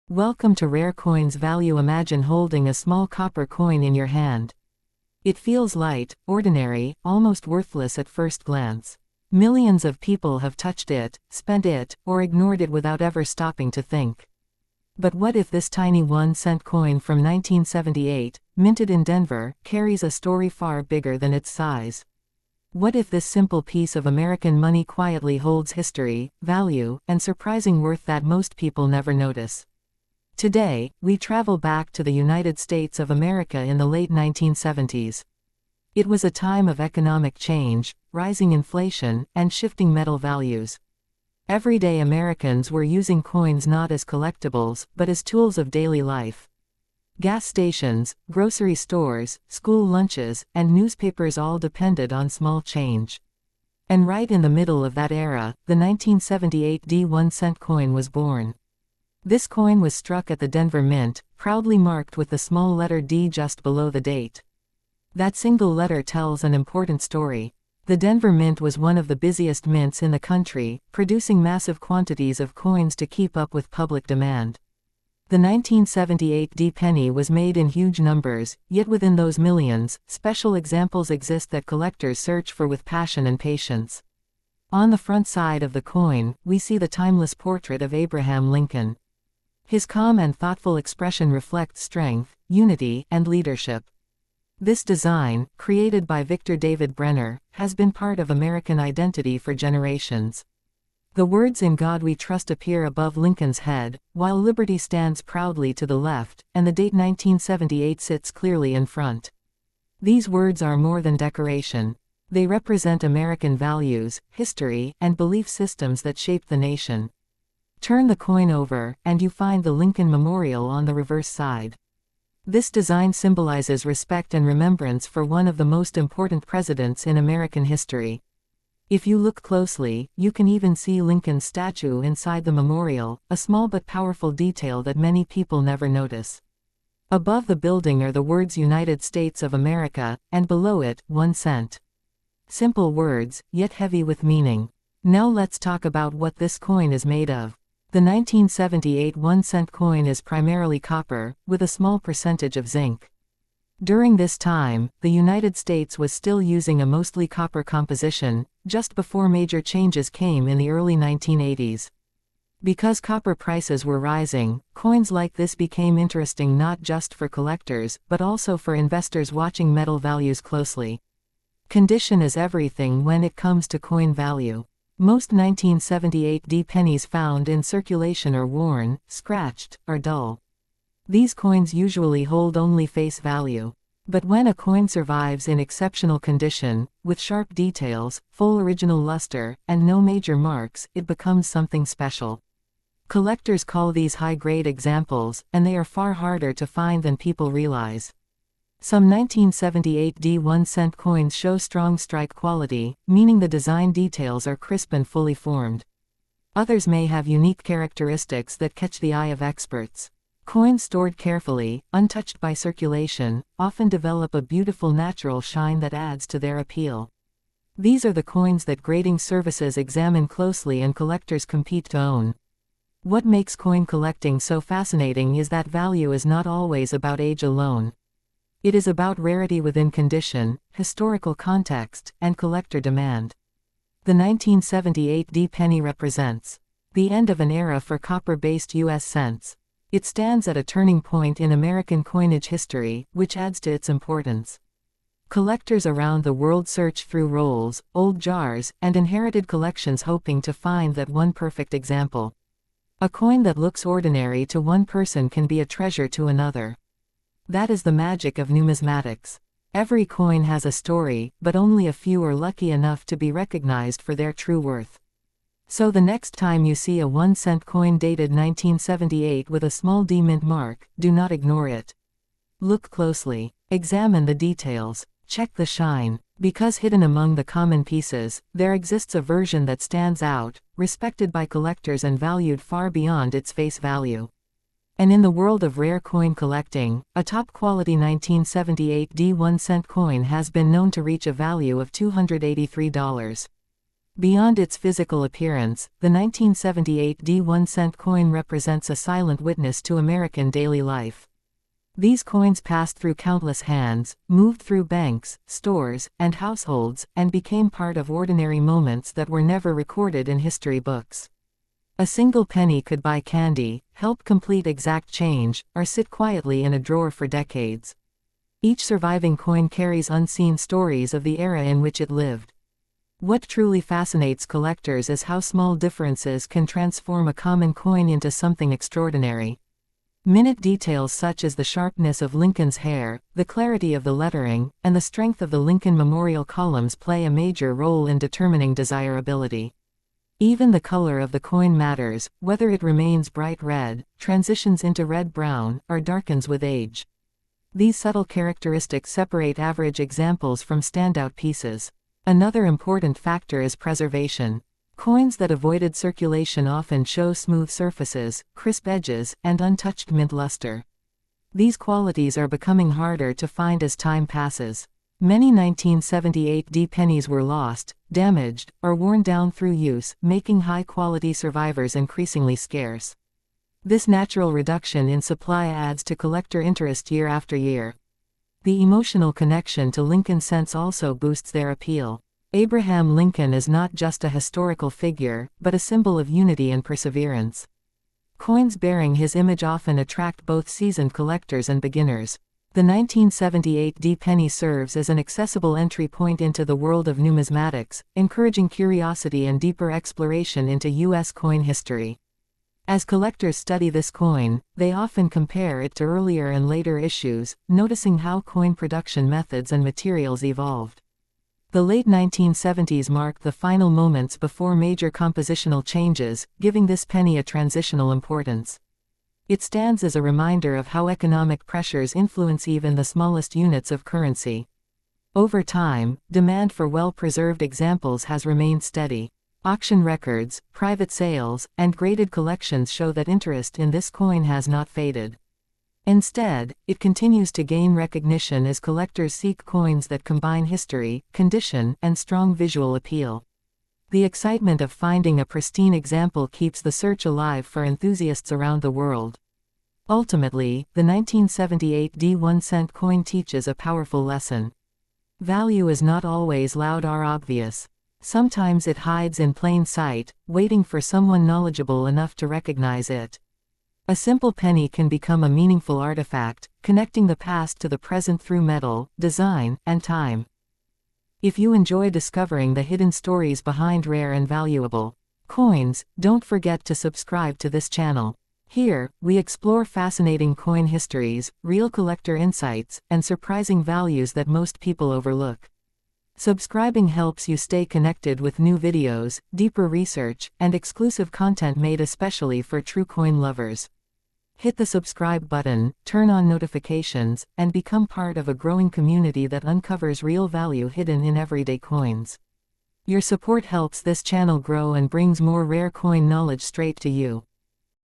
Welcome to Rare Coins Value. Imagine holding a small copper coin in your hand. It feels light, ordinary, almost worthless at first glance. Millions of people have touched it, spent it, or ignored it without ever stopping to think. But what if this tiny 1-cent coin from 1978, minted in Denver, carries a story far bigger than its size? What if this simple piece of American money quietly holds history, value, and surprising worth that most people never notice? Today, we travel back to the United States of America in the late 1970s. It was a time of economic change, rising inflation, and shifting metal values. Everyday Americans were using coins not as collectibles, but as tools of daily life. Gas stations, grocery stores, school lunches, and newspapers all depended on small change. And right in the middle of that era, the 1978 1-cent coin was born. This coin was struck at the Denver Mint, proudly marked with the small letter D just below the date. That single letter tells an important story. The Denver Mint was one of the busiest mints in the country, producing massive quantities of coins to keep up with public demand. The 1978 penny was made in huge numbers, yet within those millions, special examples exist that collectors search for with passion and patience. On the front side of the coin, we see the timeless portrait of Abraham Lincoln. His calm and thoughtful expression reflects strength, unity, and leadership. This design, created by Victor David Brenner, has been part of American identity for generations. The words "In God We Trust" appear above Lincoln's head, while liberty stands proudly to the left, and the date 1978 sits clearly in front. These words are more than decoration. They represent American values, history, and belief systems that shaped the nation. Turn the coin over, and you find the Lincoln Memorial on the reverse side. This design symbolizes respect and remembrance for one of the most important presidents in American history. If you look closely, you can even see Lincoln's statue inside the memorial, a small but powerful detail that many people never notice. Above the building are the words United States of America, and below it, 1 cent. Simple words, yet heavy with meaning. Now let's talk about what this coin is made of. The 1978 1-cent coin is primarily copper, with a small percentage of zinc. During this time, the United States was still using a mostly copper composition, just before major changes came in the early 1980s. Because copper prices were rising, coins like this became interesting not just for collectors, but also for investors watching metal values closely. Condition is everything when it comes to coin value. Most 1978 pennies found in circulation are worn, scratched, or dull. These coins usually hold only face value. But when a coin survives in exceptional condition, with sharp details, full original luster, and no major marks, it becomes something special. Collectors call these high-grade examples, and they are far harder to find than people realize. Some 1978 1-cent coins show strong strike quality, meaning the design details are crisp and fully formed. Others may have unique characteristics that catch the eye of experts. Coins stored carefully, untouched by circulation, often develop a beautiful natural shine that adds to their appeal. These are the coins that grading services examine closely and collectors compete to own. What makes coin collecting so fascinating is that value is not always about age alone. It is about rarity within condition, historical context, and collector demand. The 1978 penny represents the end of an era for copper-based U.S. cents. It stands at a turning point in American coinage history, which adds to its importance. Collectors around the world search through rolls, old jars, and inherited collections hoping to find that one perfect example. A coin that looks ordinary to one person can be a treasure to another. That is the magic of numismatics. Every coin has a story, but only a few are lucky enough to be recognized for their true worth. So the next time you see a 1-cent coin dated 1978 with a small D mint mark, do not ignore it. Look closely. Examine the details. Check the shine. Because hidden among the common pieces, there exists a version that stands out, respected by collectors and valued far beyond its face value. And in the world of rare coin collecting, a top-quality 1978 1-cent coin has been known to reach a value of $283. Beyond its physical appearance, the 1978 D1-cent coin represents a silent witness to American daily life. These coins passed through countless hands, moved through banks, stores, and households, and became part of ordinary moments that were never recorded in history books. A single penny could buy candy, help complete exact change, or sit quietly in a drawer for decades. Each surviving coin carries unseen stories of the era in which it lived. What truly fascinates collectors is how small differences can transform a common coin into something extraordinary. Minute details such as the sharpness of Lincoln's hair, the clarity of the lettering, and the strength of the Lincoln Memorial columns play a major role in determining desirability. Even the color of the coin matters, whether it remains bright red, transitions into red-brown, or darkens with age. These subtle characteristics separate average examples from standout pieces. Another important factor is preservation. Coins that avoided circulation often show smooth surfaces, crisp edges, and untouched mint luster. These qualities are becoming harder to find as time passes. Many 1978 D pennies were lost, damaged, or worn down through use, making high-quality survivors increasingly scarce. This natural reduction in supply adds to collector interest year after year. The emotional connection to Lincoln cents also boosts their appeal. Abraham Lincoln is not just a historical figure, but a symbol of unity and perseverance. Coins bearing his image often attract both seasoned collectors and beginners. The 1978 D penny serves as an accessible entry point into the world of numismatics, encouraging curiosity and deeper exploration into U.S. coin history. As collectors study this coin, they often compare it to earlier and later issues, noticing how coin production methods and materials evolved. The late 1970s marked the final moments before major compositional changes, giving this penny a transitional importance. It stands as a reminder of how economic pressures influence even the smallest units of currency. Over time, demand for well-preserved examples has remained steady. Auction records, private sales, and graded collections show that interest in this coin has not faded. Instead, it continues to gain recognition as collectors seek coins that combine history, condition, and strong visual appeal. The excitement of finding a pristine example keeps the search alive for enthusiasts around the world. Ultimately, the 1978 D1-cent coin teaches a powerful lesson. Value is not always loud or obvious. Sometimes it hides in plain sight, waiting for someone knowledgeable enough to recognize it. A simple penny can become a meaningful artifact, connecting the past to the present through metal, design, and time. If you enjoy discovering the hidden stories behind rare and valuable coins, don't forget to subscribe to this channel. Here, we explore fascinating coin histories, real collector insights, and surprising values that most people overlook. Subscribing helps you stay connected with new videos, deeper research, and exclusive content made especially for true coin lovers. Hit the subscribe button, turn on notifications, and become part of a growing community that uncovers real value hidden in everyday coins. Your support helps this channel grow and brings more rare coin knowledge straight to you.